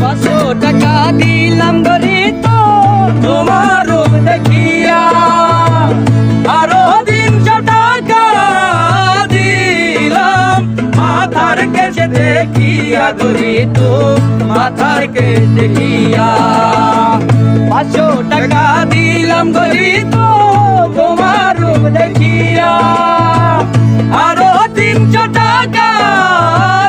500 টাকা দিলাম গরি তো তোমার রূপ দেখিয়া, আরো 300 টাকা দিলাম মাথার কেশে দেখিয়া গরি তো মাথার কেশ দেখিয়া। 500 টাকা দিলাম গরি তো তোমার রূপ দেখিয়া, আরো 300 টাকা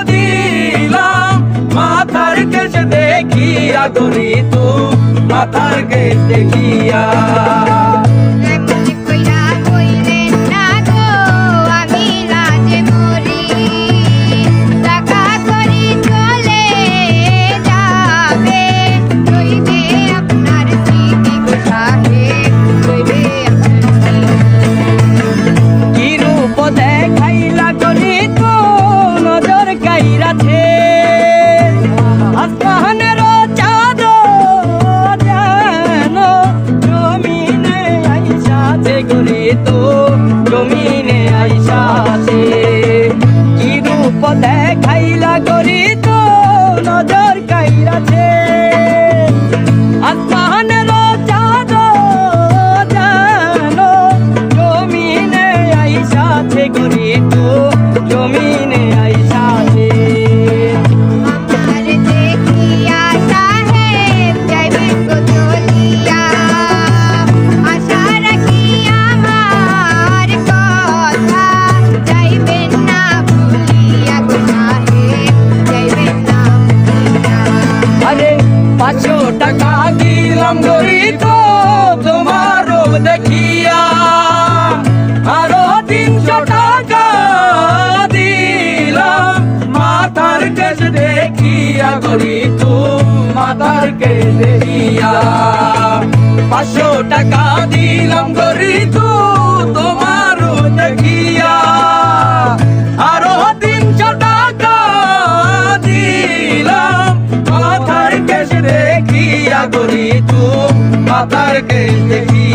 দিলাম মাথার কেশ দেখিয়া গরি তো মাথার কেশ দেখিয়া। দেখাইলা গরি তো নজর কাইরাছে, আসমানের চাঁদ যেন জমিনে আইসাছে গরি তো জমিনে আইসাছে। কি রূপ দেখাইলা গরি তো নজর কাইরাছে, আসমানের চাঁদ যেন জমিনে আইসাছে গরি তো জমিনে আইসাছে। আরে 500 টাকা দিলাম গরি তো তোমার রূপ দেখিয়া, আরো 300 টাকা দিলাম মাথার কেশ দেখিয়া গরি তো মাথার কেশ দেখিয়া। 500 টাকা দিলাম গরি তো তোমার রূপ দেখিয়া, আরো 300 টাকা দিলাম মাথার কেশ দেখিয়া গরি তো মাথার কেশ দেখিয়া।